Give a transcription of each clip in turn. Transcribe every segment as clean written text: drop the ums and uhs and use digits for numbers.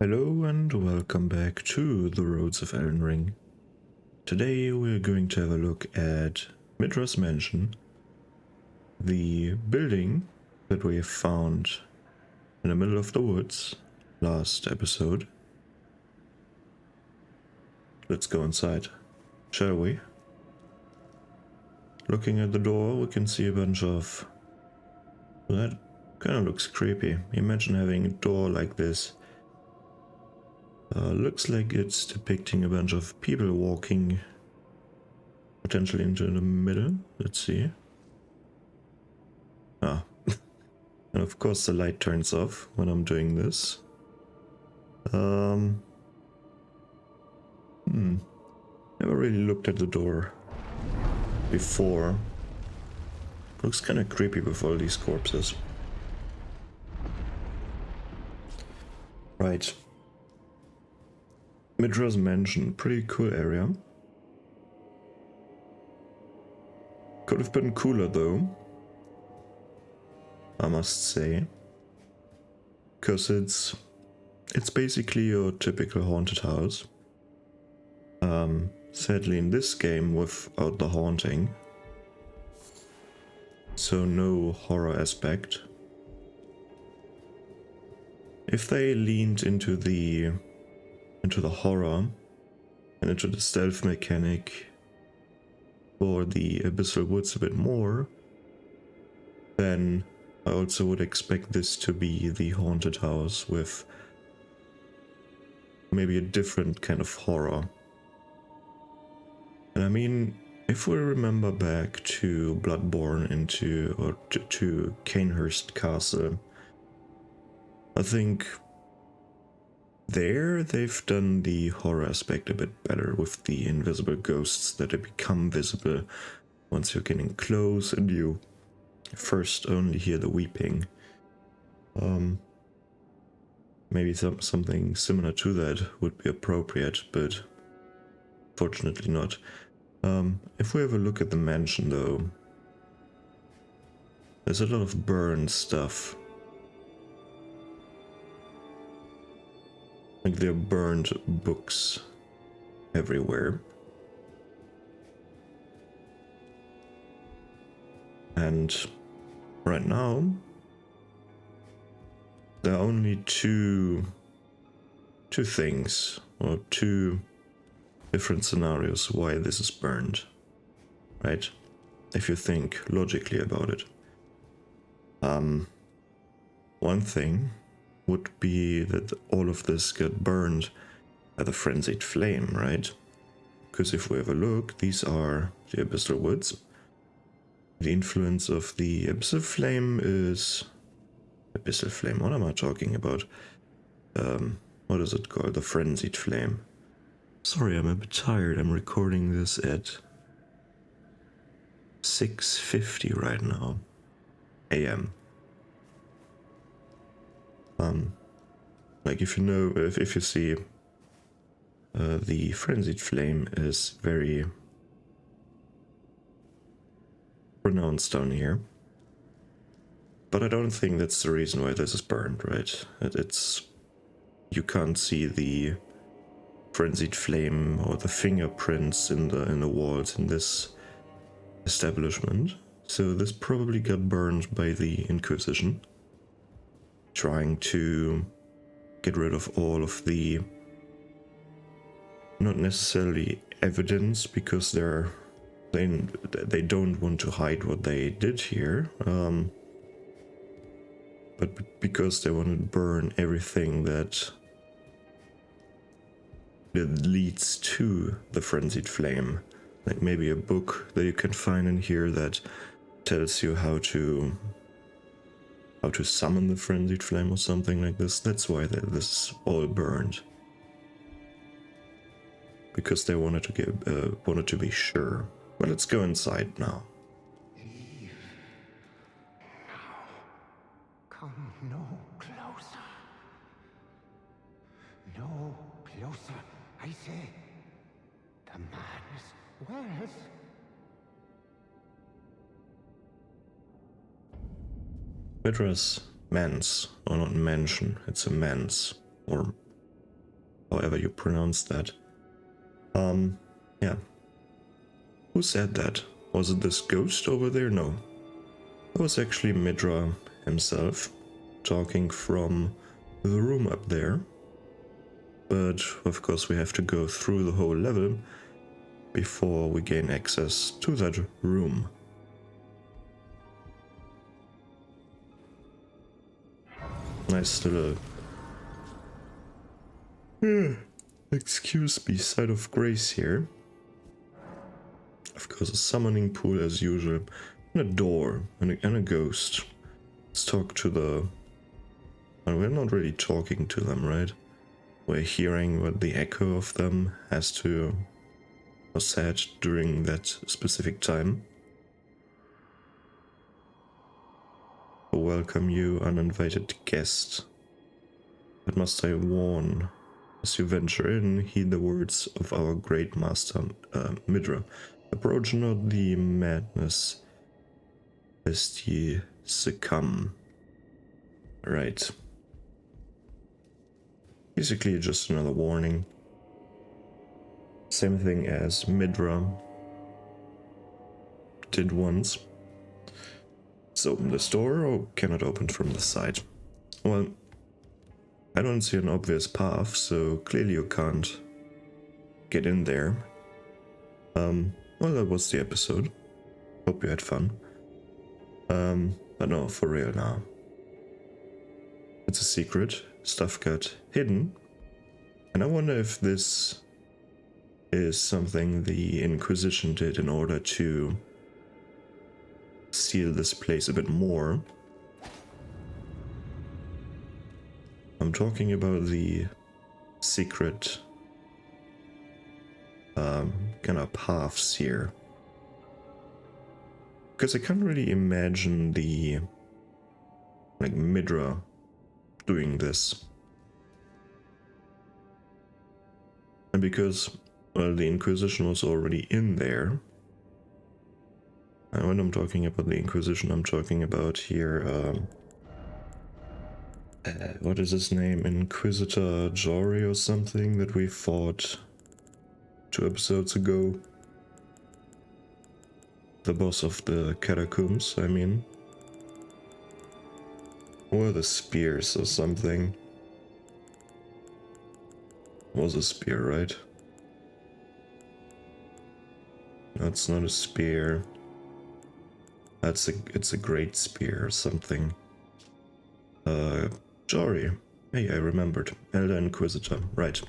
Hello and welcome back to the Roads of Elden Ring. Today we're going to have a look at Midra's mansion, the building that we found in the middle of the woods last episode. Let's go inside, shall we? Looking at the door, we can see a bunch of... Well, that kind of looks creepy. Imagine having a door like this. Looks like it's depicting a bunch of people walking potentially into the middle. Let's see. Ah, and of course the light turns off when I'm doing this. Never really looked at the door before. Looks kind of creepy with all these corpses. Right. Midra's mansion, pretty cool area. Could have been cooler though, I must say. Because it's basically your typical haunted house. Sadly in this game without the haunting. So no horror aspect. If they leaned into the horror and into the stealth mechanic for the Abyssal Woods a bit more, then I also would expect this to be the haunted house with maybe a different kind of horror. And I mean, if we remember back to Bloodborne to Canehurst Castle, I think there they've done the horror aspect a bit better with the invisible ghosts that they become visible once you're getting close and you first only hear the weeping. Maybe something similar to that would be appropriate, but fortunately not. If we have a look at the mansion though, there's a lot of burned stuff. Like there are burned books everywhere. And right now, there are only two things, or two different scenarios why this is burned, right? If you think logically about it. One thing would be that all of this got burned by the frenzied flame, right? Because if we have a look, these are the Abyssal Woods. The influence of the Abyssal Flame is... Abyssal Flame, what am I talking about? What is it called? The Frenzied Flame. Sorry, I'm a bit tired. I'm recording this at 6:50 right now. AM. Like if you know, if you see, the Frenzied Flame is very pronounced down here. But I don't think that's the reason why this is burned, right? It's... You can't see the frenzied flame or the fingerprints in the walls in this establishment. So this probably got burned by the Inquisition, trying to get rid of all of the, not necessarily evidence, because they don't want to hide what they did here, but because they want to burn everything that leads to the frenzied flame. Like maybe a book that you can find in here that tells you how to summon the frenzied flame or something like this. That's why this is all burned. Because they wanted to be sure. But let's go inside now. Leave. Now. Come no closer. No closer, I say. The man's wells. Midra's Manse, or not mansion, it's a manse, or however you pronounce that. Yeah. Who said that? Was it this ghost over there? No. It was actually Midra himself, talking from the room up there. But of course we have to go through the whole level before we gain access to that room. Nice little... excuse me, side of grace here. Of course, a summoning pool as usual, and a door, and a ghost. Let's talk to the... Well, we're not really talking to them, right? We're hearing what the echo of them has to... or said during that specific time. Welcome you, uninvited guest. But must I warn, as you venture in, heed the words of our great master, Midra. Approach not the madness, lest ye succumb. Right. Basically just another warning. Same thing as Midra did once. Let's open this door, or cannot open from the side. Well, I don't see an obvious path, so clearly you can't get in there. Well, that was the episode. Hope you had fun. But no, for real now. It's a secret. Stuff got hidden. And I wonder if this is something the Inquisition did in order to seal this place a bit more. I'm talking about the secret kind of paths here. Because I can't really imagine the Midra doing this. And because, well, the Inquisition was already in there. And when I'm talking about the Inquisition, I'm talking about here, what is his name? Inquisitor Jory or something that we fought 2 episodes ago. The boss of the catacombs, I mean. Or the spears or something. Was a spear, right? That's not a spear. It's a great spear or something. Jory. Hey, I remembered. Elder Inquisitor, right.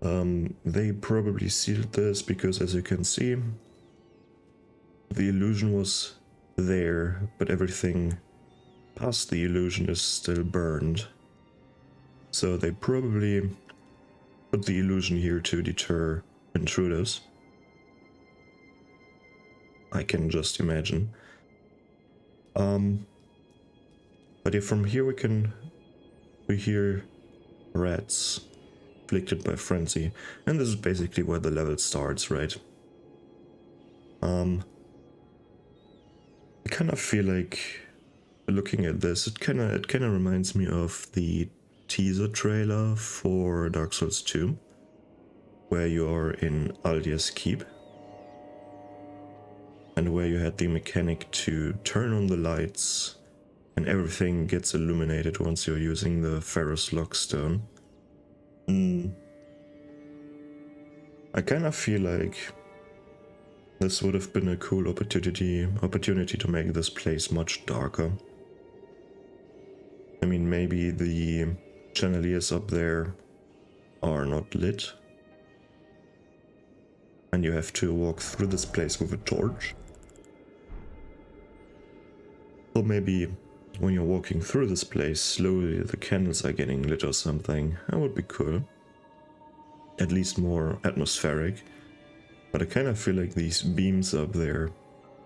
They probably sealed this because, as you can see, the illusion was there, but everything past the illusion is still burned. So they probably put the illusion here to deter intruders. I can just imagine. But yeah, from here we hear rats afflicted by frenzy, and this is basically where the level starts, right? I kind of feel like looking at this, it kind of reminds me of the teaser trailer for Dark Souls 2, where you are in Aldia's Keep, and where you had the mechanic to turn on the lights and everything gets illuminated once you're using the Ferrous Lockstone. I kind of feel like this would have been a cool opportunity to make this place much darker. I mean, maybe the chandeliers up there are not lit, and you have to walk through this place with a torch. Or maybe when you're walking through this place, slowly the candles are getting lit or something. That would be cool. At least more atmospheric. But I kind of feel like these beams up there,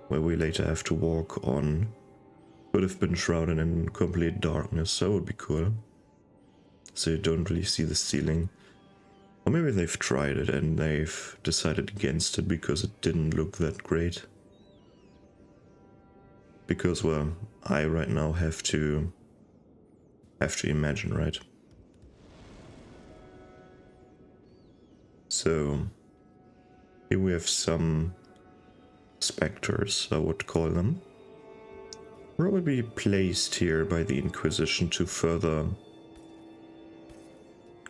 where we later have to walk on, would have been shrouded in complete darkness. That would be cool. So you don't really see the ceiling. Or maybe they've tried it and they've decided against it because it didn't look that great. Because, well, I right now have to imagine, right? So here we have some specters, I would call them. Probably placed here by the Inquisition to further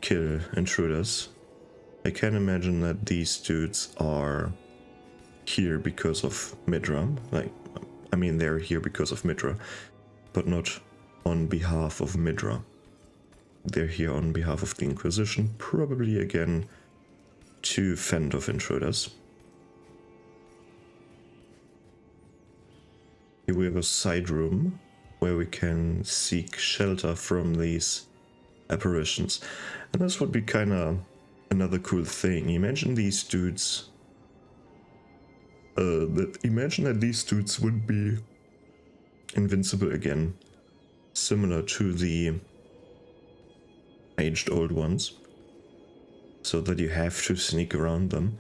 kill intruders. I can imagine that these dudes are here because of Midra. Like, I mean, they're here because of Midra, but not on behalf of Midra. They're here on behalf of the Inquisition, probably again to fend off intruders. Here we have a side room where we can seek shelter from these apparitions. And this would be kind of another cool thing. Imagine these dudes. Imagine that these dudes would be invincible again, similar to the aged old ones, so that you have to sneak around them.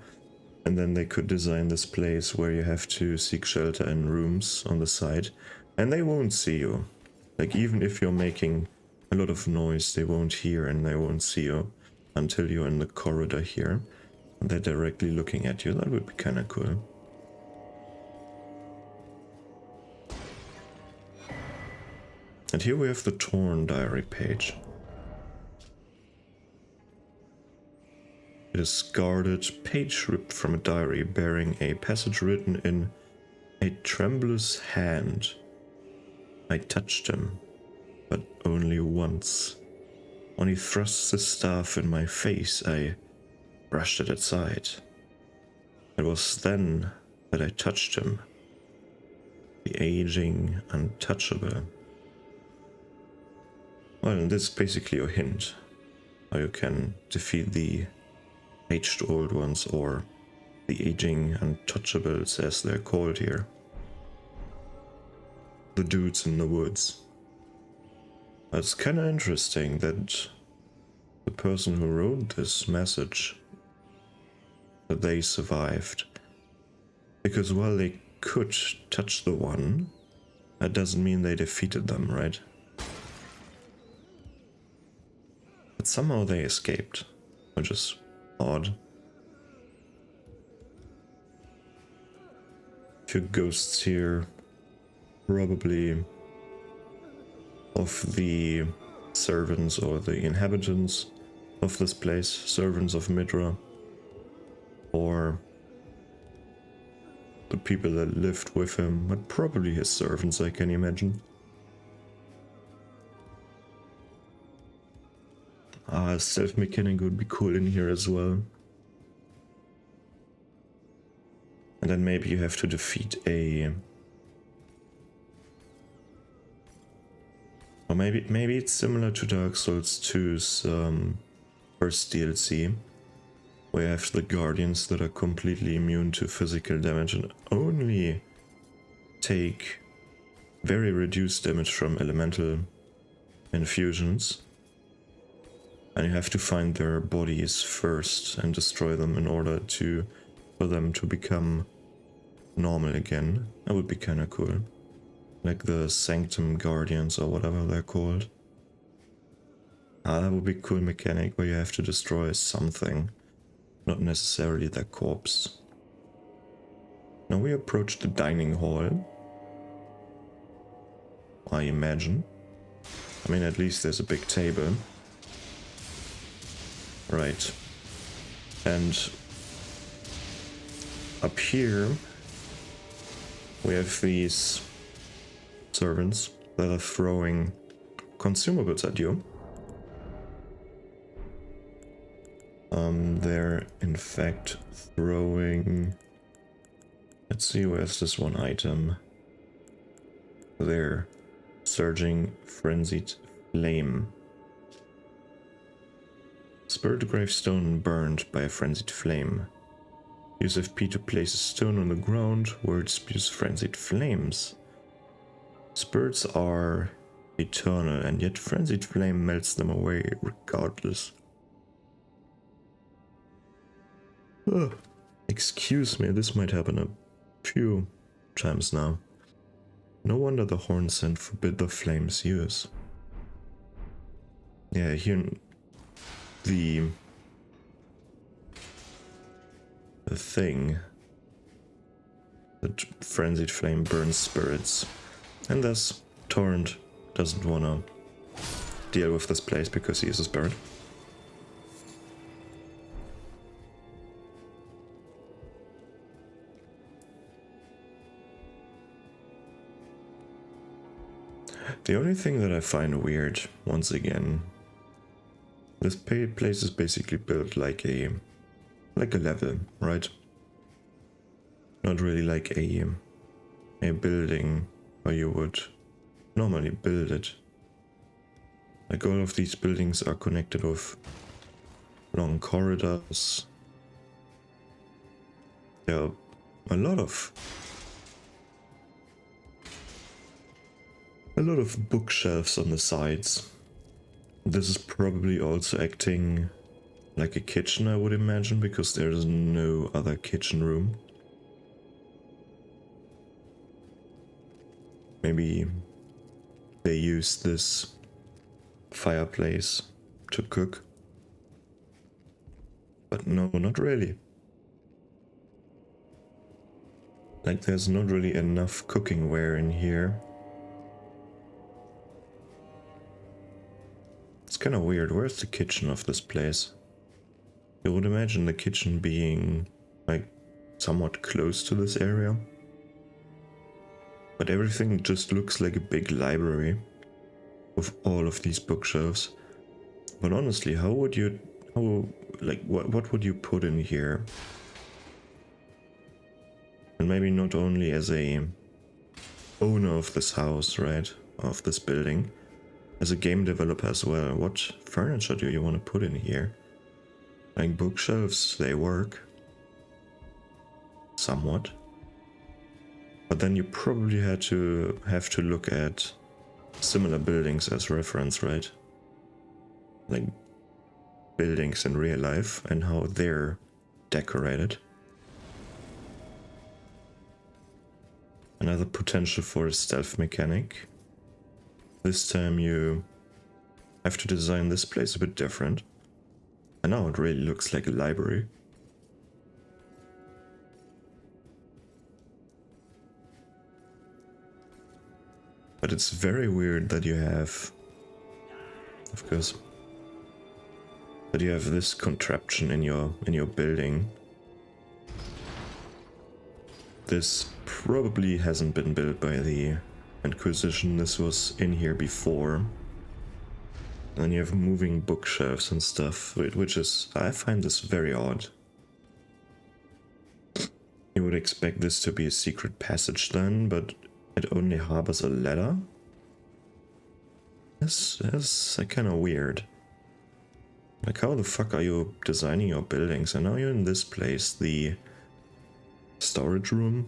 And then they could design this place where you have to seek shelter in rooms on the side, and they won't see you. Like, even if you're making a lot of noise, they won't hear and they won't see you until you're in the corridor here. And they're directly looking at you. That would be kind of cool. And here we have the torn diary page. It is guarded, page ripped from a diary bearing a passage written in a tremulous hand. I touched him, but only once. When he thrust his staff in my face, I brushed it aside. It was then that I touched him, the aging untouchable. Well, and this is basically a hint how you can defeat the aged old ones, or the aging untouchables as they're called here. The dudes in the woods. It's kind of interesting that the person who wrote this message, that they survived. Because while they could touch the one, that doesn't mean they defeated them, right? But somehow they escaped, which is odd. A few ghosts here, probably of the servants or the inhabitants of this place, servants of Midra, or the people that lived with him, but probably his servants, I can imagine. Stealth mechanic would be cool in here as well. And then maybe you have to defeat a... Or maybe it's similar to Dark Souls 2's first DLC, where you have the Guardians that are completely immune to physical damage and only take very reduced damage from elemental infusions. And you have to find their bodies first and destroy them in order for them to become normal again. That would be kind of cool. Like the Sanctum Guardians or whatever they're called. That would be a cool mechanic where you have to destroy something, not necessarily their corpse. Now we approach the dining hall. I imagine. I mean, at least there's a big table. Right. And up here we have these servants that are throwing consumables at you. They're in fact throwing... Let's see, where's this one item? There. Surging Frenzied Flame. Spirit gravestone burned by a frenzied flame. Use FP to place a stone on the ground where it spews frenzied flames. Spirits are eternal, and yet frenzied flame melts them away regardless. Excuse me, this might happen a few times now. No wonder the horn scent forbid the flame's use. Yeah, here the the thing. The frenzied flame burns spirits. And thus, Torrent doesn't wanna deal with this place because he is a spirit. The only thing that I find weird, once again, this place is basically built like a level, right? Not really like a building where you would normally build it. Like all of these buildings are connected with long corridors. There are a lot of bookshelves on the sides. This is probably also acting like a kitchen, I would imagine, because there is no other kitchen room. Maybe they used this fireplace to cook. But no, not really. Like, there's not really enough cooking-ware in here. It's kind of weird. Where's the kitchen of this place? You would imagine the kitchen being, like, somewhat close to this area. But everything just looks like a big library with all of these bookshelves. But honestly, what would you put in here? And maybe not only as a owner of this house, right? Of this building. As a game developer as well. What furniture do you want to put in here? Like bookshelves, they work. Somewhat. But then you probably have to look at similar buildings as reference, right? Like buildings in real life and how they're decorated. Another potential for a stealth mechanic. This time you have to design this place a bit different. And now it really looks like a library. But it's very weird that you have, of course, that you have this contraption in your building. This probably hasn't been built by the Inquisition. This was in here before. And you have moving bookshelves and stuff, which is, I find this very odd. You would expect this to be a secret passage then, but it only harbors a ladder? That's kind of weird. Like, how the fuck are you designing your buildings? And now you're in this place, the storage room.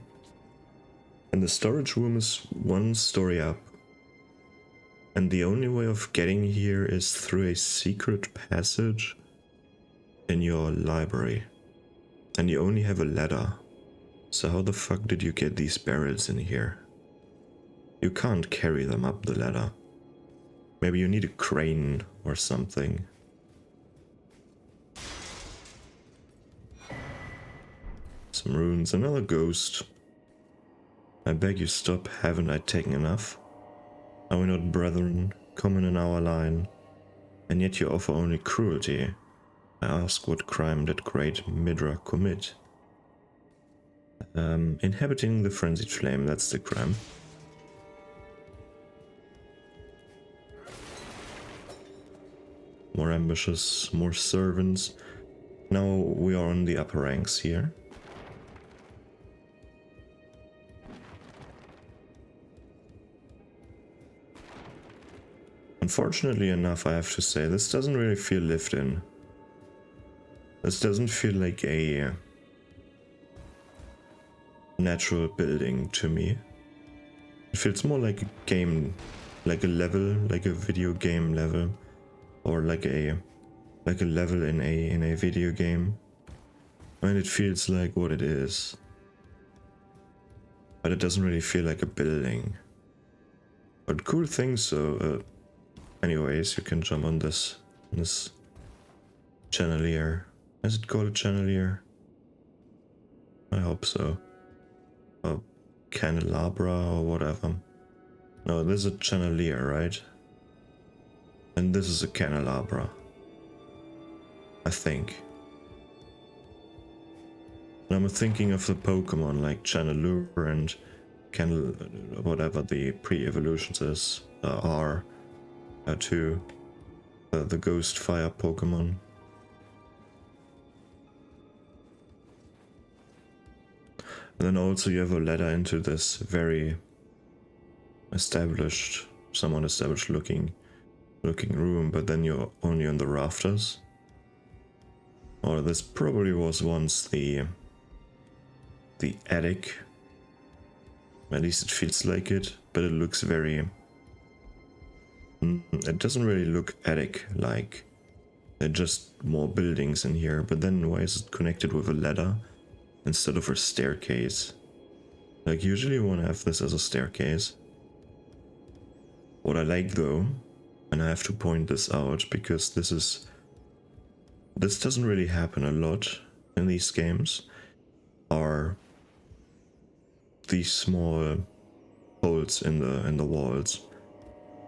And the storage room is one story up. And the only way of getting here is through a secret passage in your library. And you only have a ladder. So how the fuck did you get these barrels in here? You can't carry them up the ladder. Maybe you need a crane or something. Some runes, another ghost. I beg you stop, haven't I taken enough? Are we not brethren, common in our line? And yet you offer only cruelty. I ask what crime did great Midra commit? Inhabiting the frenzied flame, that's the crime. More ambitious, more servants. Now we are on the upper ranks here. Unfortunately enough, I have to say, this doesn't really feel lived in. This doesn't feel like a natural building to me. It feels more like a game, like a level, like a video game level, or like a level in a video game. And it feels like what it is, but it doesn't really feel like a building. But cool things. So, anyways, you can jump on this chandelier. Is it called a chandelier? I hope so. A candelabra or whatever. No, this is a chandelier, right? And this is a candelabra. I think. And I'm thinking of the Pokemon like Chandelure and Candle, whatever the pre-evolutions are to the Ghost Fire Pokemon. And then also you have a ladder into this very established, somewhat established looking room, but then you're only on the rafters. Or this probably was once the attic. At least it feels like it, but it looks very... It doesn't really look attic-like. There are just more buildings in here, but then why is it connected with a ladder instead of a staircase? Like, usually you want to have this as a staircase. What I like though, and I have to point this out because this doesn't really happen a lot in these games, are these small holes in the walls.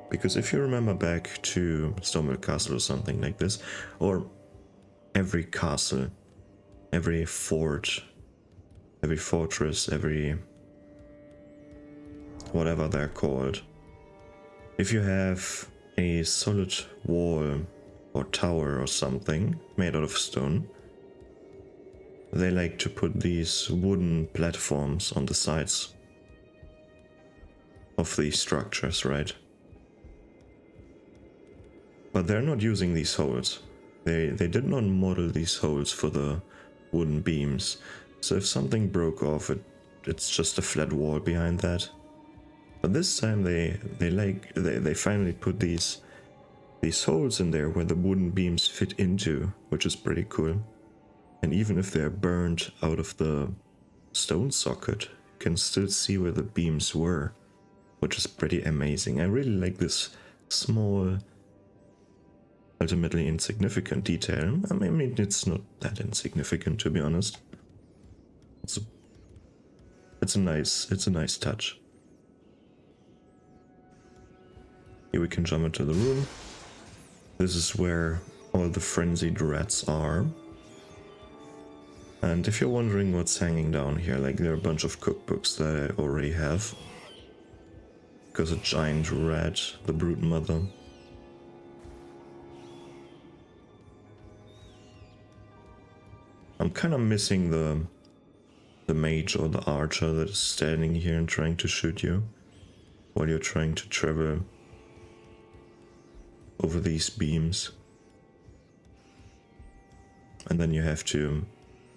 Because if you remember back to Stormville Castle or something like this, or every castle, every fort, every fortress, every whatever they're called, if you have a solid wall or tower or something made out of stone, they like to put these wooden platforms on the sides of these structures, right? But they're not using these holes. They did not model these holes for the wooden beams. So if something broke off, it's just a flat wall behind that. But this time they finally put these holes in there where the wooden beams fit into, which is pretty cool. And even if they're burned out of the stone socket, you can still see where the beams were, which is pretty amazing. I really like this small, ultimately insignificant detail. I mean, it's not that insignificant, to be honest. It's a nice touch. Here we can jump into the room. This is where all the frenzied rats are. And if you're wondering what's hanging down here, like, there are a bunch of cookbooks that I already have. Because a giant rat, the brood mother. I'm kind of missing the mage or the archer that is standing here and trying to shoot you while you're trying to travel over these beams. And then you have to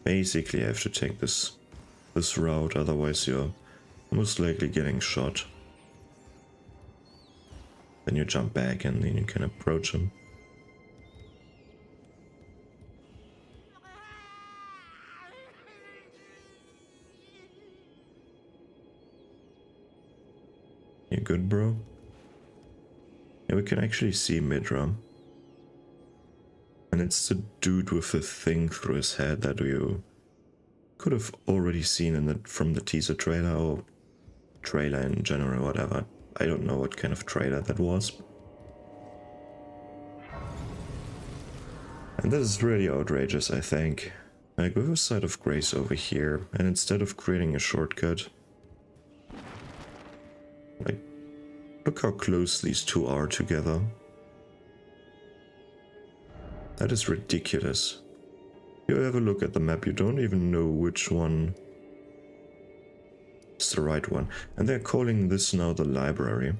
basically take this route, otherwise you're most likely getting shot. Then you jump back and then you can approach him. You good, bro? Yeah, we can actually see Midra. And it's the dude with the thing through his head that you could have already seen from the teaser trailer, or trailer in general, whatever. I don't know what kind of trailer that was. And this is really outrageous, I think. Like, with a side of grace over here, and instead of creating a shortcut, like, look how close these two are together. That is ridiculous. You have a look at the map, you don't even know which one is the right one. And they're calling this now the library.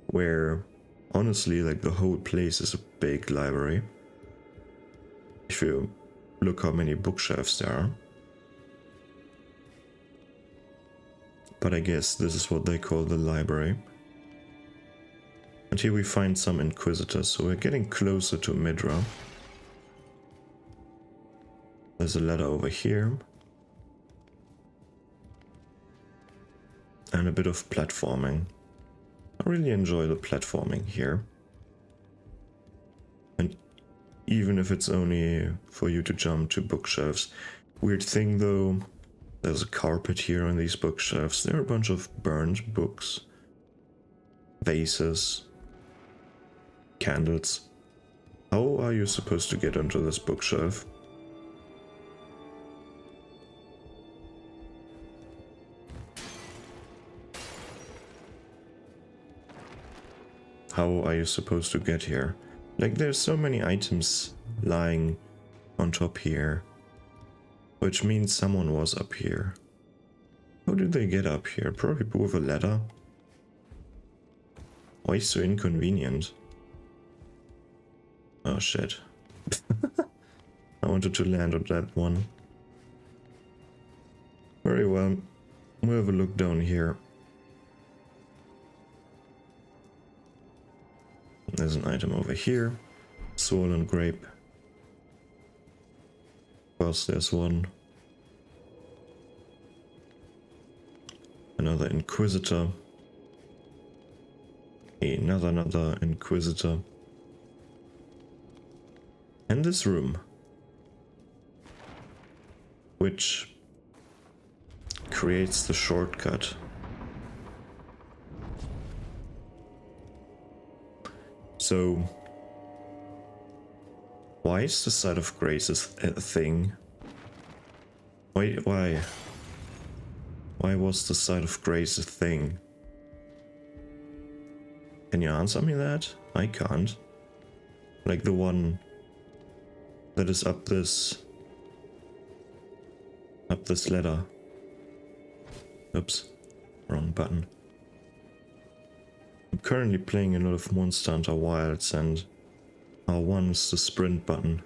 Where, honestly, like, the whole place is a big library. If you look how many bookshelves there are. But I guess this is what they call the library. And here we find some inquisitors, so we're getting closer to Midra. There's a ladder over here. And a bit of platforming. I really enjoy the platforming here. And even if it's only for you to jump to bookshelves, Weird thing though, there's a carpet here on these bookshelves. There are a bunch of burned books, vases, candles. How are you supposed to get onto this bookshelf? How are you supposed to get here? Like, there's so many items lying on top here, which means someone was up here. How did they get up here? Probably with a ladder. Why so inconvenient? Oh shit. I wanted to land on that one. Very well. We'll have a look down here. There's an item over here. Swollen grape. Plus there's one. Another inquisitor. Another inquisitor. And this room, which creates the shortcut. So, why is the site of grace a thing? Why was the site of grace a thing? Can you answer me that? I can't. Like the one that is up this ladder. Oops, wrong button. I'm currently playing a lot of Monster Hunter Wilds, and R1 is the sprint button.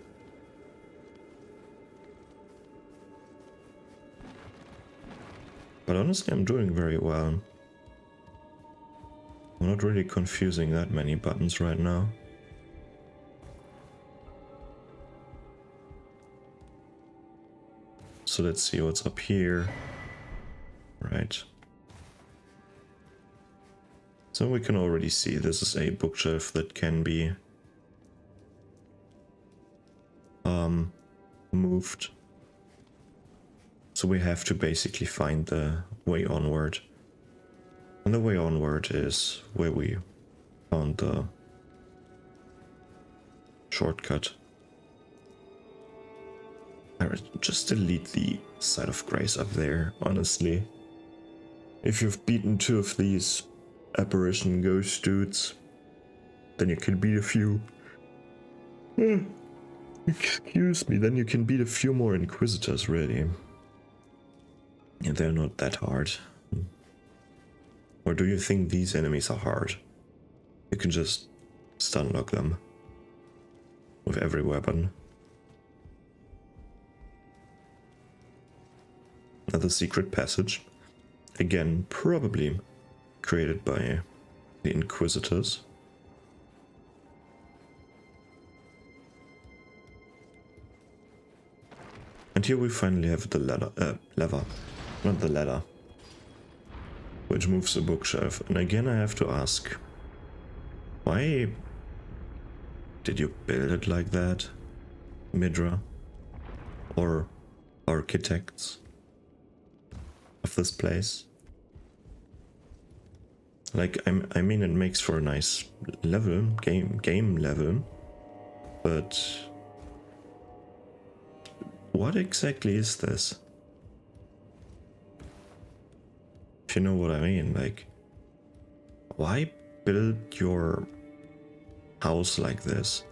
But honestly, I'm doing very well. I'm not really confusing that many buttons right now. So let's see what's up here. Right. So we can already see this is a bookshelf that can be moved. So we have to basically find the way onward. And the way onward is where we found the shortcut. Alright, just delete the site of grace up there, honestly. If you've beaten 2 of these apparition ghost dudes, then you can beat a few. Excuse me, then you can beat a few more inquisitors, really. And they're not that hard. Or do you think these enemies are hard? You can just stun lock them with every weapon. Another secret passage. Again, probably created by the Inquisitors. And here we finally have the lever, not the ladder, which moves the bookshelf. And again I have to ask, why did you build it like that, Midra, or architects of this place? Like, I mean, it makes for a nice level, game level, but what exactly is this? If you know what I mean, like, why build your house like this?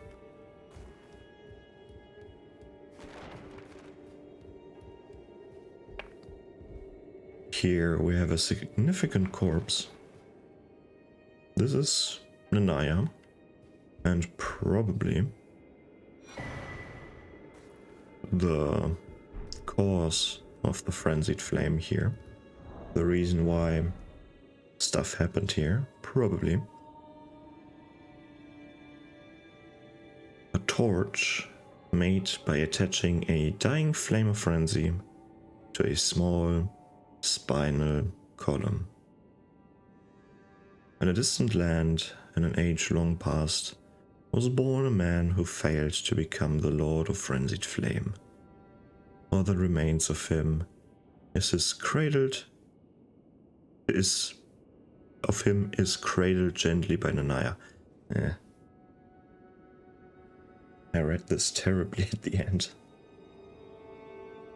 Here we have a significant corpse. This is Nanaya, and probably the cause of the frenzied flame here. The reason why stuff happened here, probably. A torch made by attaching a dying flame of frenzy to a small spinal column. In a distant land, in an age long past, was born a man who failed to become the Lord of Frenzied Flame. All that remains of him is cradled gently by Nanaya. Eh. I read this terribly at the end.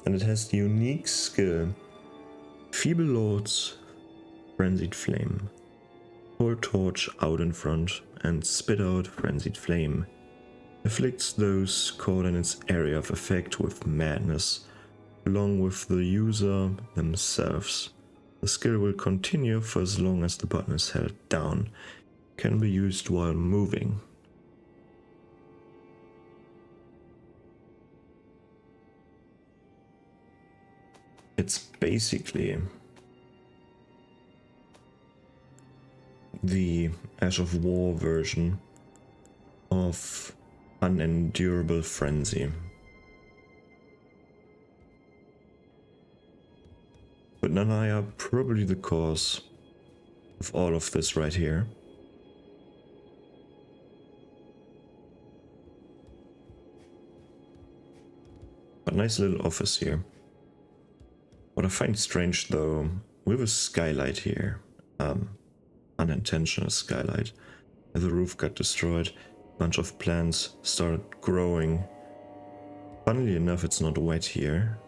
And it has the unique skill. Feeble Lords, Frenzied Flame. Pour torch out in front and spit out Frenzied Flame. Afflicts those caught in its area of effect with madness, along with the user themselves. The skill will continue for as long as the button is held down. Can be used while moving. It's basically the Ash of War version of Unendurable Frenzy. But Nanaya probably the cause of all of this right here. A nice little office here. What I find strange though, we have a skylight here. Unintentional skylight. The roof got destroyed. A bunch of plants started growing. Funnily enough, it's not wet here.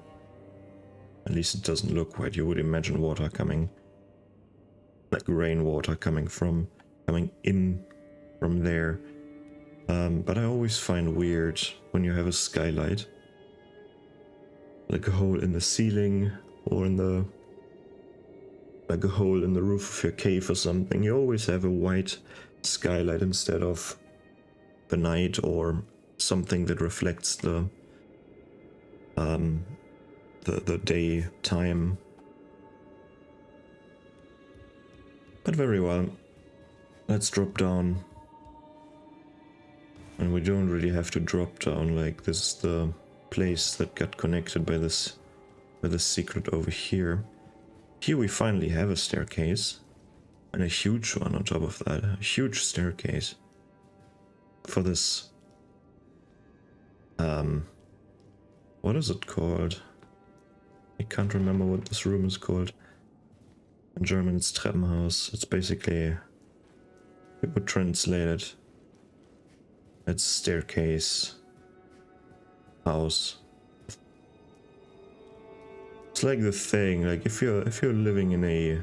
At least it doesn't look wet. You would imagine water coming, like rainwater coming in from there. But I always find weird when you have a skylight, like a hole in the ceiling or like a hole in the roof of your cave or something. You always have a white skylight instead of the night or something that reflects the daytime. But very well, let's drop down. And we don't really have to drop down, like this is the place that got connected by this secret over here. Here we finally have a staircase, and a huge one on top of that, a huge staircase for this what is it called? I can't remember what this room is called. In German it's Treppenhaus. It's basically, we would translate it, it's staircase house. It's like the thing, like if you're living in a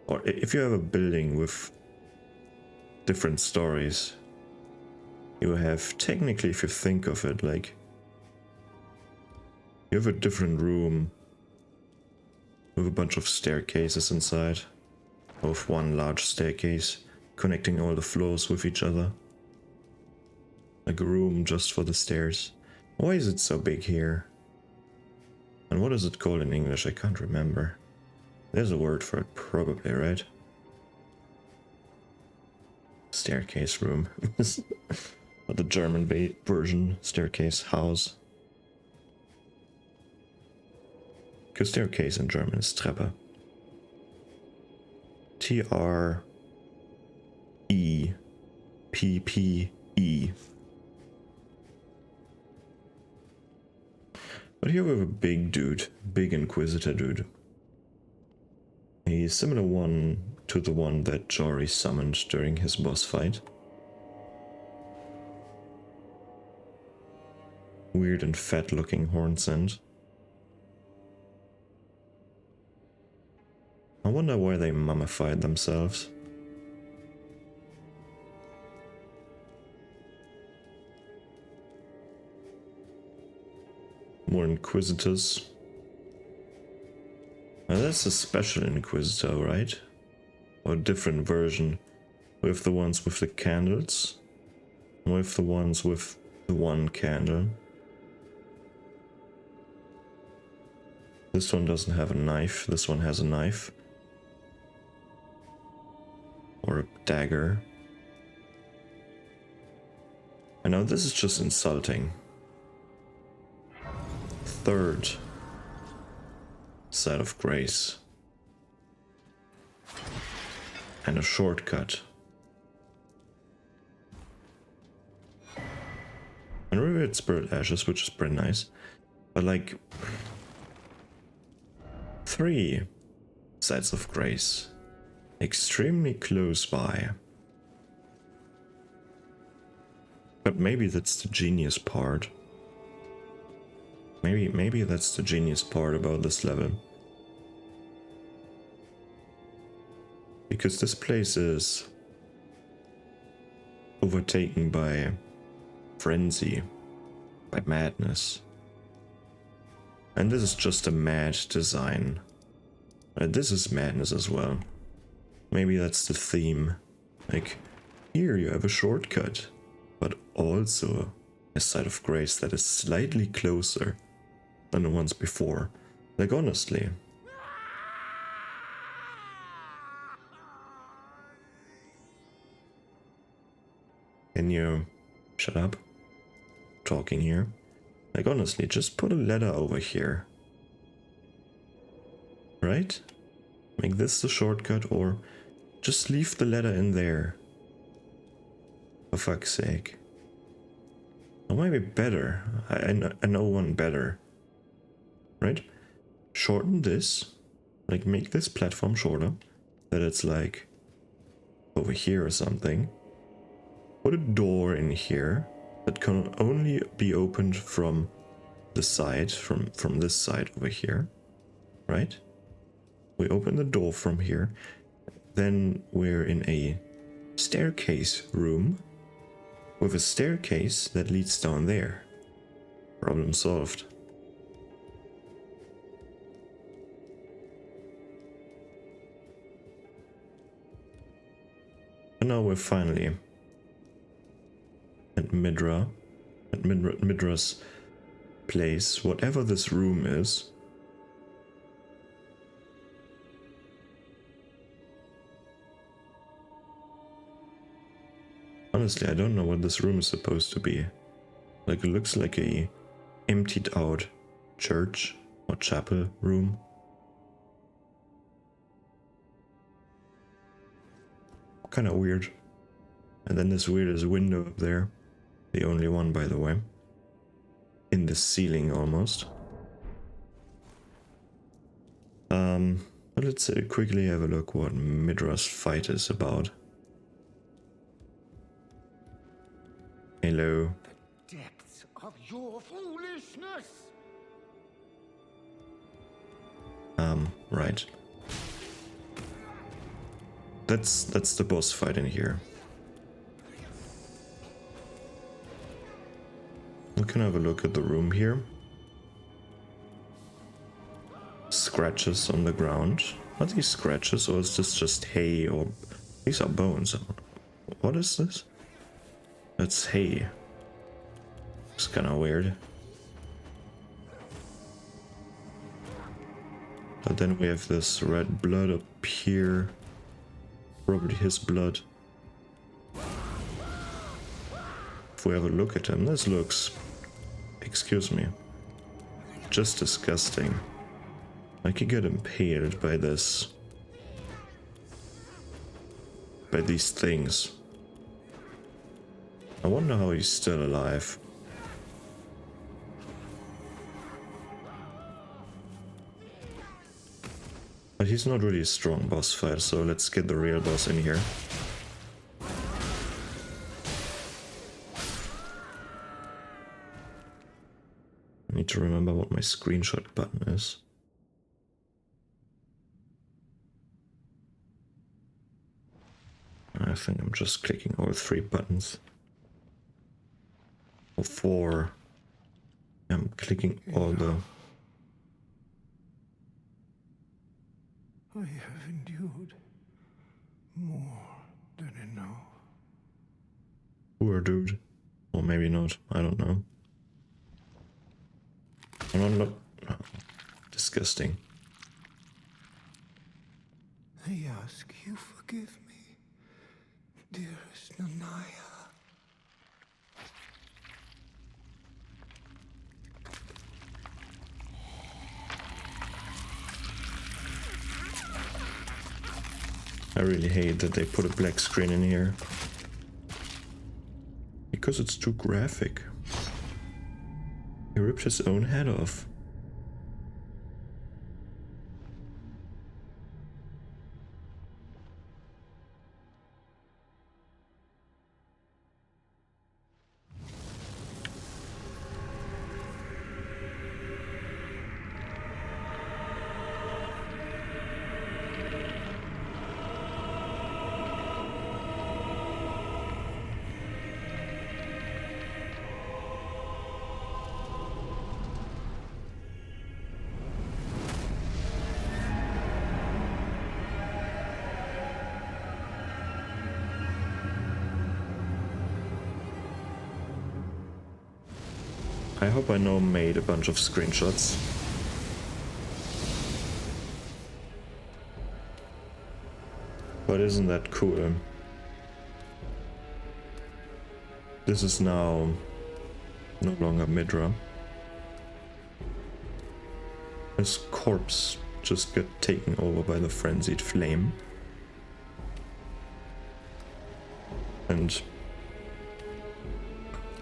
or if you have a building with different stories, you have, technically if you think of it, like you have a different room with a bunch of staircases inside, with one large staircase connecting all the floors with each other. Like a room just for the stairs. Why is it so big here? And what is it called in English? I can't remember. There's a word for it, probably, right? Staircase room. But the German version, staircase house. Because staircase in German is Treppe. Treppe. But here we have a big dude, big Inquisitor dude. A similar one to the one that Jory summoned during his boss fight. Weird and fat looking horns end. I wonder why they mummified themselves. More Inquisitors. Now that's a special Inquisitor, right? Or a different version. We have the ones with the candles. And we have the ones with the one candle. This one doesn't have a knife. This one has a knife. Or a dagger. And now this is just insulting. Third set of grace. And a shortcut. And revered spirit ashes, which is pretty nice. But like 3 sites of grace. Extremely close by. But maybe that's the genius part. Maybe that's the genius part about this level. Because this place is overtaken by frenzy, by madness. And this is just a mad design. This is madness as well. Maybe that's the theme. Like, here you have a shortcut, but also a site of grace that is slightly closer than the ones before. Like, honestly. Can you shut up? Talking here. Like, honestly, just put a ladder over here. Right? Make this the shortcut, or just leave the ladder in there. For fuck's sake. Or maybe better. I know one better. Right? Shorten this. Like, make this platform shorter. That it's like over here or something. Put a door in here that can only be opened from the side, from this side over here. Right? We open the door from here. Then we're in a staircase room with a staircase that leads down there. Problem solved. And now we're finally at Midra, Midra's place, whatever this room is. Honestly, I don't know what this room is supposed to be. Like, it looks like a emptied out church or chapel room. Kind of weird. And then this weirdest window up there. The only one, by the way. In the ceiling, almost. But let's quickly have a look what Midra's fight is about. Hello. The depths of your foolishness! Right. That's the boss fight in here. We can have a look at the room here. Scratches on the ground. Are these scratches, or is this just hay, or these are bones? What is this? That's hay. It's kind of weird. But then we have this red blood up here. Probably his blood. If we have a look at him, this looks, excuse me, just disgusting. Like he got impaled by this, by these things. I wonder how he's still alive. But he's not really a strong boss fighter, so let's get the real boss in here. I need to remember what my screenshot button is. I think I'm just clicking all 3 buttons. Or 4. I'm clicking all the... I have endured more than enough. Poor dude. Or maybe not, I don't know. I'm not... Oh, disgusting. I ask you forgive me, dearest Nanaya. I really hate that they put a black screen in here. Because it's too graphic. He ripped his own head off. I hope I now made a bunch of screenshots. But isn't that cool? This is now no longer Midra. His corpse just got taken over by the frenzied flame. And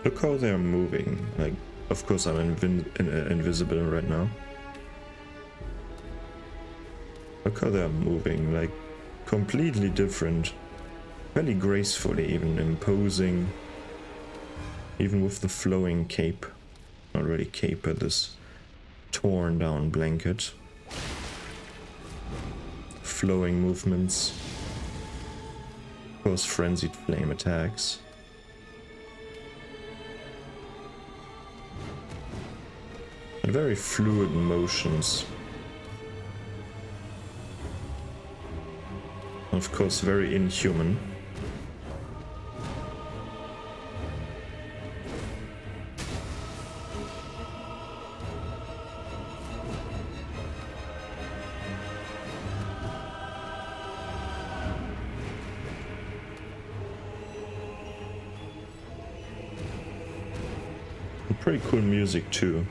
look how they're moving. Like, of course I'm invisible right now. Look how they're moving, like completely different. Fairly gracefully, even imposing. Even with the flowing cape. Not really cape, but this torn down blanket. Flowing movements. Of course, frenzied flame attacks. And very fluid motions. Of course, very inhuman. And pretty cool music too.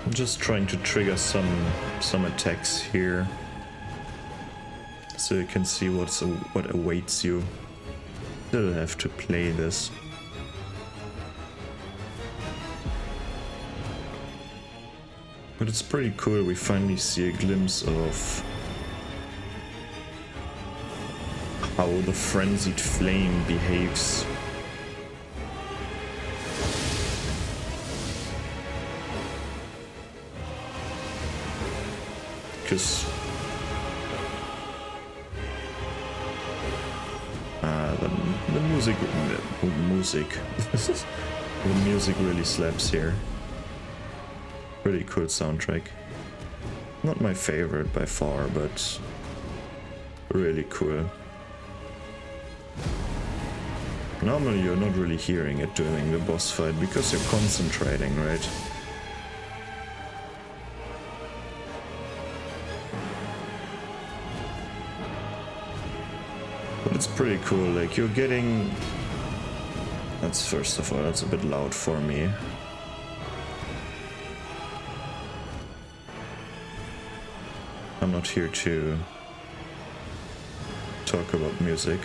I'm just trying to trigger some attacks here, so you can see what awaits you. Still have to play this. But it's pretty cool. We finally see a glimpse of how the frenzied flame behaves. Because the music the music really slaps here. Pretty cool soundtrack. Not my favorite by far, but really cool. Normally you're not really hearing it during the boss fight because you're concentrating, right? It's pretty cool, like you're getting... That's first of all, that's a bit loud for me. I'm not here to talk about music.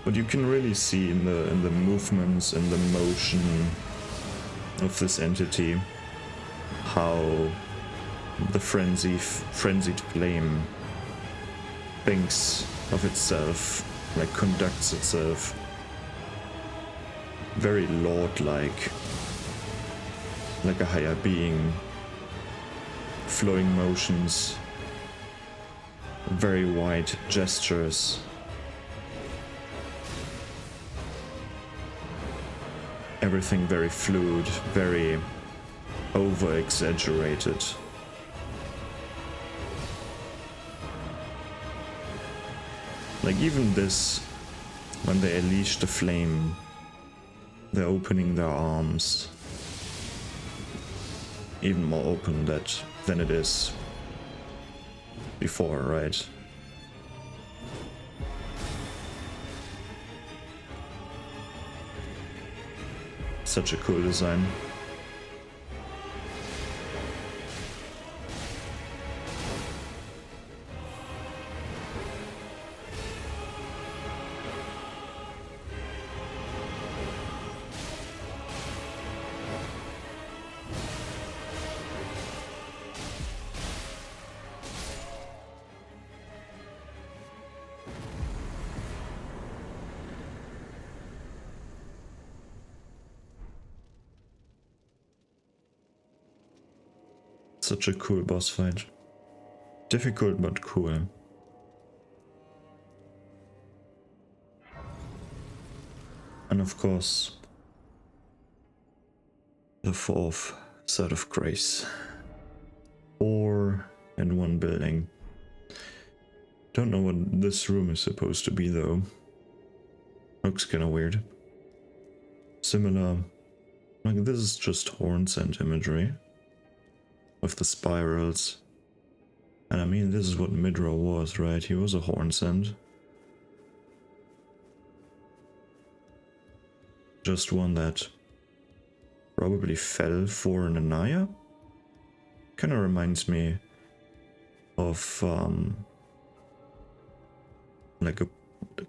But you can really see in the movements and the motion of this entity how the frenzied flame thinks of itself, like conducts itself very lord-like, like a higher being, flowing motions, very wide gestures. Everything very fluid, very over-exaggerated. Like even this, when they unleash the flame, they're opening their arms even more open than it is before, right? Such a cool design. Such a cool boss fight. Difficult but cool. And of course, the fourth set of grace. 4 in one building. Don't know what this room is supposed to be though. Looks kinda weird. Similar, like this is just horns and imagery. With the spirals. And I mean, this is what Midra was, right? He was a horn send. Just one that probably fell for an Anaya. Kinda reminds me of,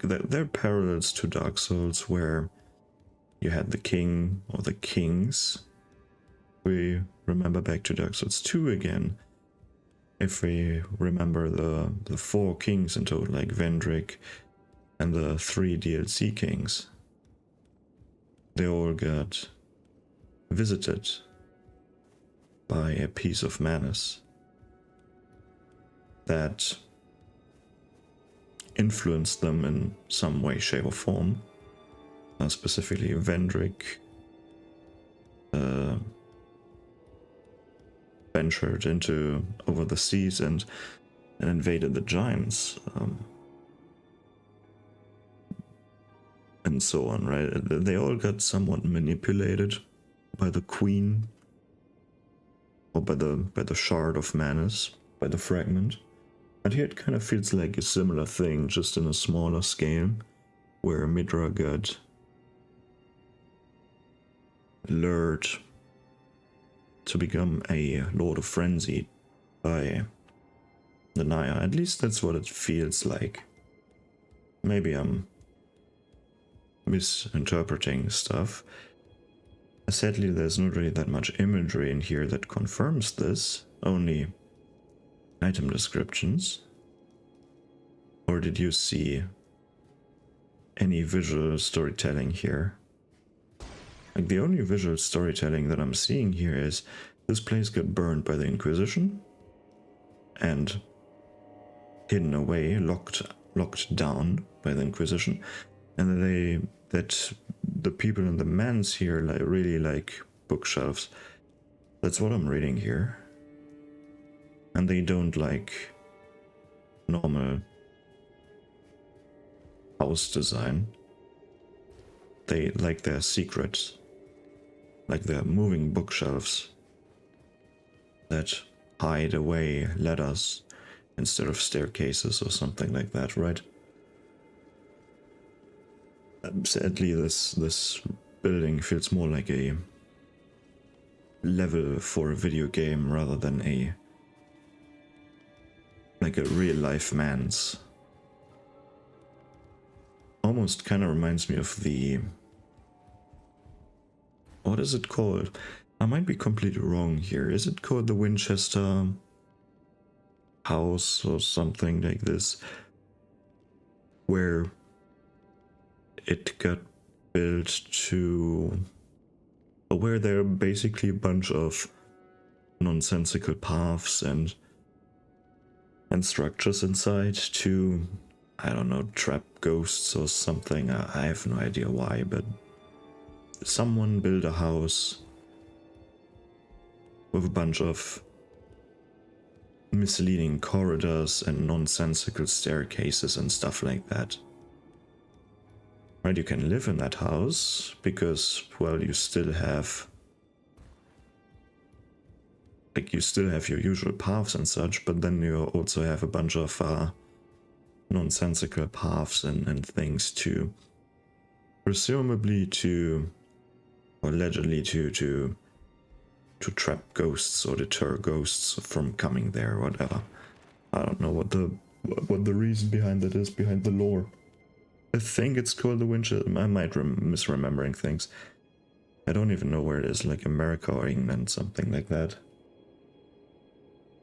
they're parallels to Dark Souls where you had the king or the kings. We remember back to Dark Souls 2 again. If we remember the 4 kings in total, like Vendrick and the 3 DLC kings, they all got visited by a piece of Manse that influenced them in some way, shape, or form. Specifically, Vendrick ventured over the seas and invaded the giants, and so on, right? They all got somewhat manipulated by the queen, or by the shard of Manus, by the fragment. And here it kind of feels like a similar thing, just in a smaller scale, where Midra got lured to become a Lord of Frenzy by the Naya. At least that's what it feels like. Maybe I'm misinterpreting stuff. Sadly, there's not really that much imagery in here that confirms this, only item descriptions. Or did you see any visual storytelling here? Like, the only visual storytelling that I'm seeing here is this place got burned by the Inquisition and hidden away, locked down by the Inquisition, and that the people in the Manse here really like bookshelves. That's what I'm reading here. And they don't like normal house design. They like their secrets. Like they're moving bookshelves that hide away ladders instead of staircases or something like that, right? Sadly, this building feels more like a level for a video game rather than a real-life Manse. Almost kind of reminds me of the... what is it called? I might be completely wrong here. Is it called the Winchester House or something like this? where it got built to, where there are basically a bunch of nonsensical paths and structures inside to, I don't know, trap ghosts or something. I have no idea why, but someone built a house with a bunch of misleading corridors and nonsensical staircases and stuff like that. Right, you can live in that house because, well, you still have your usual paths and such, but then you also have a bunch of nonsensical paths and things to, presumably to, or allegedly to trap ghosts or deter ghosts from coming there, or whatever. I don't know what the reason behind that is, behind the lore. I think it's called the Winchester. I might misremembering things. I don't even know where it is, like America or England, something like that.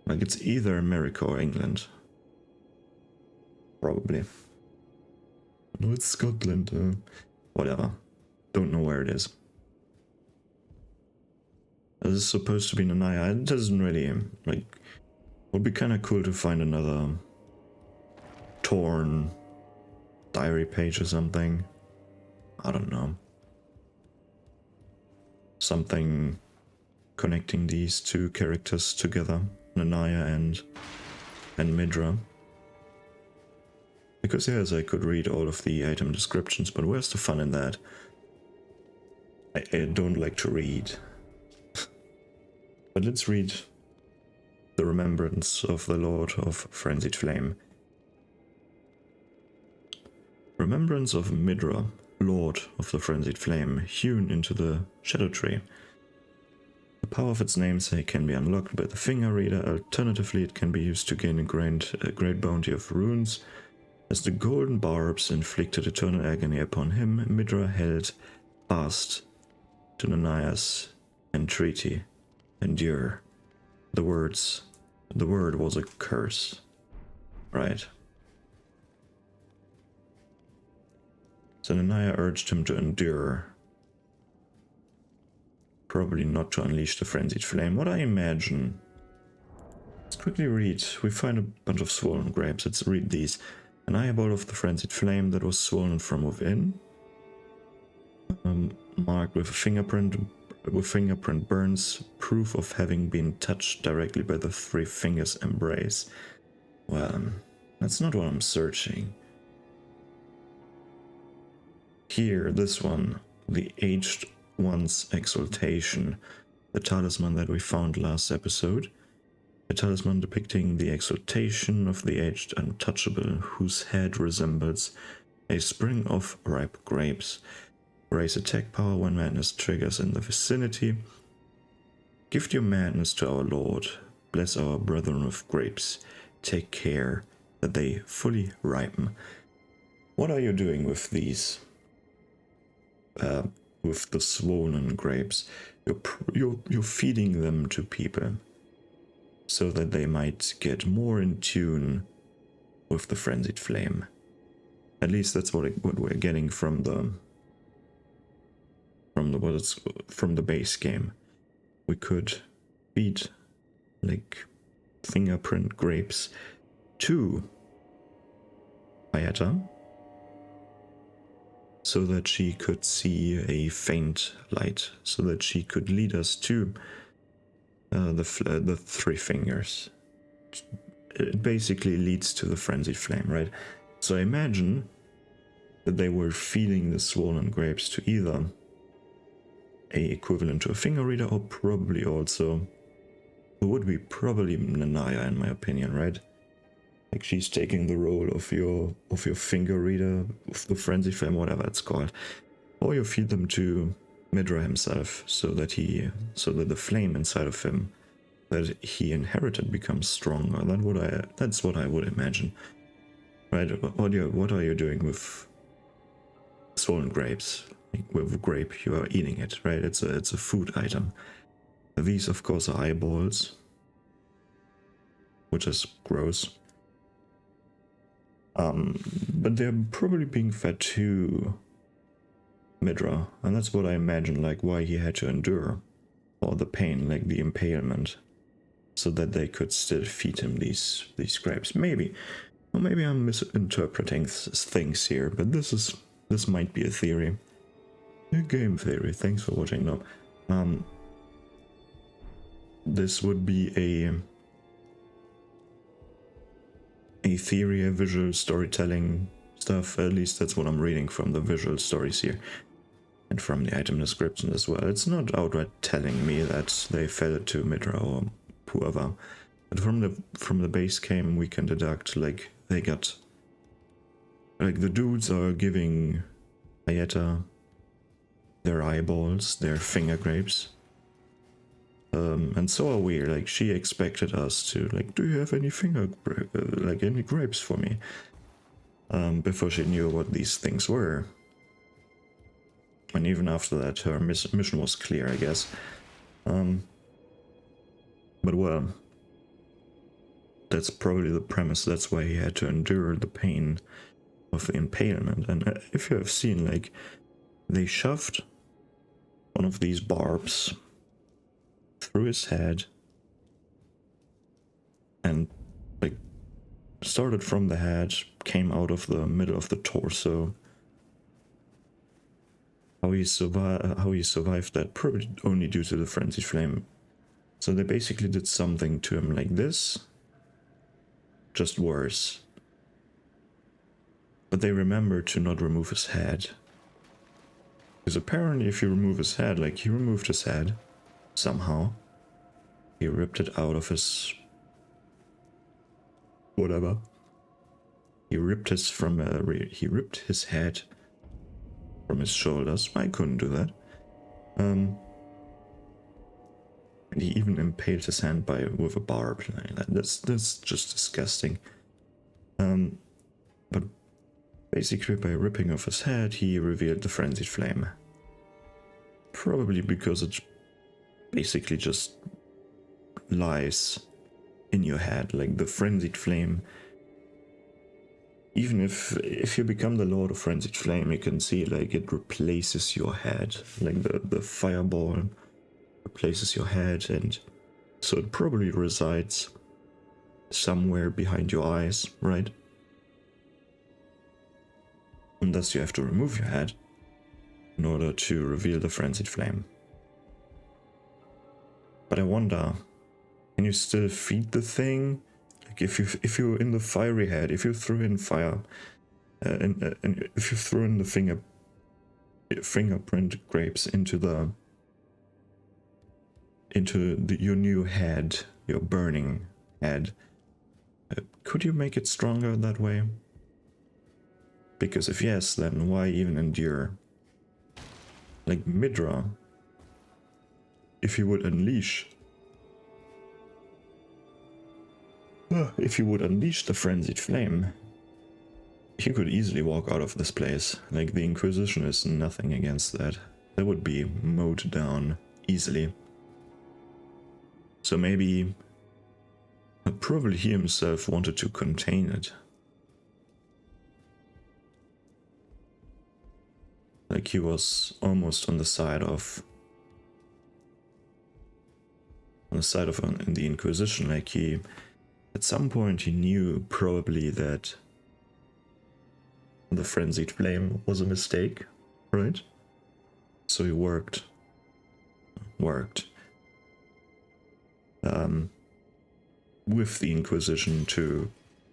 Like it's either America or England. Probably. No, it's Scotland. Whatever. Don't know where it is. This is supposed to be Nanaya. It doesn't really, like, would be kind of cool to find another torn diary page or something. I don't know. Something connecting these two characters together, Nanaya and Midra. Because yes, I could read all of the item descriptions, but where's the fun in that? I don't like to read. But let's read the remembrance of the Lord of Frenzied Flame. Remembrance of Midra, Lord of the Frenzied Flame, hewn into the Shadow Tree. The power of its namesake can be unlocked by the finger reader. Alternatively, it can be used to gain a great bounty of runes. As the golden barbs inflicted eternal agony upon him, Midra held fast to Nanaya's entreaty. Endure. The word was a curse. Right. So Nanaya urged him to endure. Probably not to unleash the frenzied flame. What I imagine. Let's quickly read. We find a bunch of swollen grapes. Let's read these. An eyeball of the frenzied flame that was swollen from within. Marked with a fingerprint. With fingerprint burns, proof of having been touched directly by the three fingers' embrace. Well, that's not what I'm searching. Here, this one, the aged one's exaltation, the talisman that we found last episode. A talisman depicting the exaltation of the aged untouchable, whose head resembles a spring of ripe grapes. Raise attack power when madness triggers in the vicinity. Gift your madness to our Lord. Bless our brethren of grapes. Take care that they fully ripen. What are you doing with these? With the swollen grapes? You're feeding them to people so that they might get more in tune with the frenzied flame. At least that's what we're getting from the base game. We could feed like fingerprint grapes to Ayata so that she could see a faint light, so that she could lead us to the three fingers. It basically leads to the frenzied flame, right? So I imagine that they were feeding the swollen grapes to either a equivalent to a finger reader, or probably also, it would be probably Nanaya in my opinion, right? Like she's taking the role of your finger reader, of the frenzy flame, whatever it's called, or you feed them to Midra himself, so that the flame inside of him that he inherited becomes stronger. That's what I would imagine, right? What are you doing with swollen grapes? With grape, you are eating it, right? It's a food item. These, of course, are eyeballs, which is gross. But they're probably being fed to Midra, and that's what I imagine, like why he had to endure all the pain, like the impalement, so that they could still feed him these grapes. Maybe, or maybe I'm misinterpreting things here, but this might be a theory, a game theory. Thanks for watching. No, this would be a theory, a visual storytelling stuff. At least that's what I'm reading from the visual stories here. And from the item description as well. It's not outright telling me that they fed it to Midra or whoever. But from the base game we can deduct, like, they got... Like, the dudes are giving Ayeta their eyeballs, their finger grapes. And so are we. Like, she expected us to, like, do you have any any grapes for me? Before she knew what these things were. And even after that, her mission was clear, I guess. But well, that's probably the premise. That's why he had to endure the pain of the impalement. And if you have seen, like, they shoved one of these barbs through his head and, like, started from the head, came out of the middle of the torso. How he survived that, probably only due to the frenzied flame. So they basically did something to him like this, just worse. But they remembered to not remove his head. Because apparently if you remove his head, like, he removed his head somehow. He ripped it out of his... whatever. He ripped his head from his shoulders. I couldn't do that. And he even impaled his hand with a barb. That's just disgusting. But basically by ripping off his head, he revealed the frenzied flame. Probably because it basically just lies in your head. Like, the frenzied flame, even if you become the Lord of Frenzied Flame, you can see, like, it replaces your head. Like, the fireball replaces your head, and so it probably resides somewhere behind your eyes, right? And thus you have to remove your head in order to reveal the Frenzied Flame. But I wonder, can you still feed the thing? Like, if you're in the fiery head, if you threw in fire, and if you threw in the fingerprint grapes into your new head, your burning head, could you make it stronger that way? Because if yes, then why even endure? Like, Midra, if you would unleash the frenzied flame, he could easily walk out of this place. Like, the Inquisition is nothing against that. That would be mowed down easily. So maybe, probably he himself wanted to contain it. Like, he was almost on the side of in the Inquisition. Like, at some point he knew probably that the frenzied flame was a mistake, right? So he worked with the Inquisition to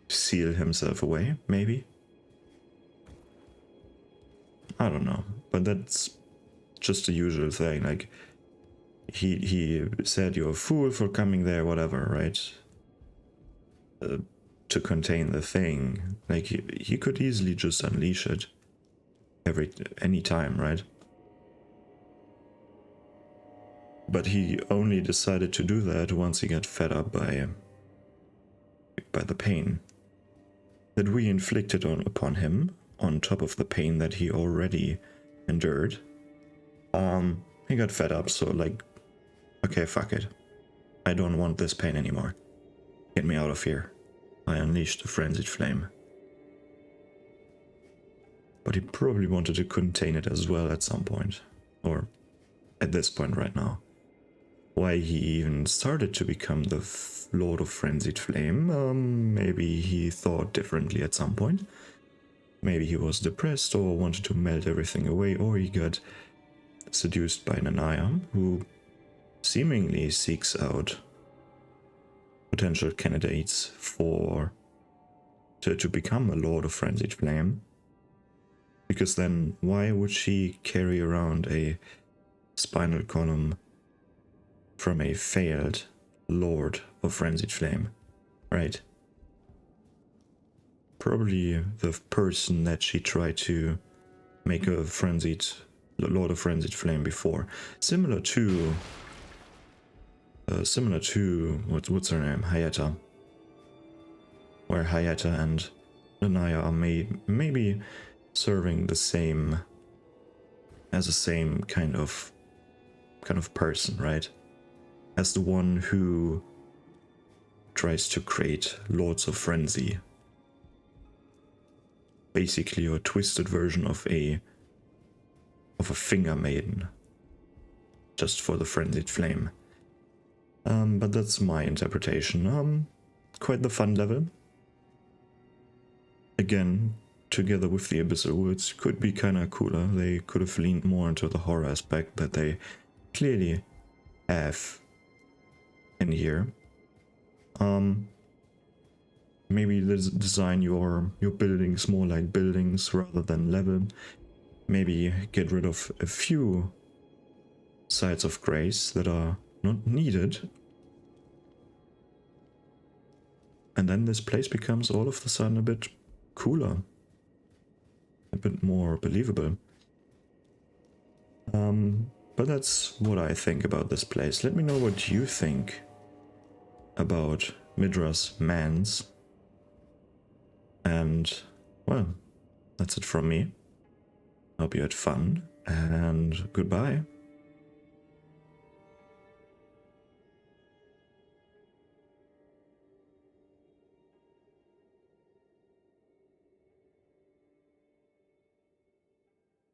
seal himself away, maybe? I don't know, but that's just the usual thing. Like, he said you're a fool for coming there, whatever, right? To contain the thing. Like, he could easily just unleash it any time, right? But he only decided to do that once he got fed up by the pain that we inflicted upon him, on top of the pain that he already endured. He got fed up, so, like, okay, fuck it. I don't want this pain anymore. Get me out of here. I unleashed the frenzied flame. But he probably wanted to contain it as well at some point. Or at this point right now. Why he even started to become the Lord of Frenzied Flame, maybe he thought differently at some point. Maybe he was depressed or wanted to melt everything away, or he got seduced by Nanaya, who seemingly seeks out potential candidates to become a Lord of Frenzied Flame. Because then why would she carry around a spinal column from a failed Lord of Frenzied Flame, right? Probably the person that she tried to make a Lord of Frenzied Flame before. Similar to what's her name? Hayata. Where Hayata and Nanaya are maybe serving the same kind of person, right? As the one who tries to create Lords of Frenzy. Basically a twisted version of a finger maiden. Just for the Frenzied Flame. But that's my interpretation. Quite the fun level. Again, together with the Abyssal Woods, could be kinda cooler. They could have leaned more into the horror aspect that they clearly have in here. Maybe design your buildings more like buildings rather than level. Maybe get rid of a few sites of grace that are not needed. And then this place becomes all of a sudden a bit cooler. A bit more believable. But that's what I think about this place. Let me know what you think about Midra's Manse. And, well, that's it from me. Hope you had fun, and goodbye.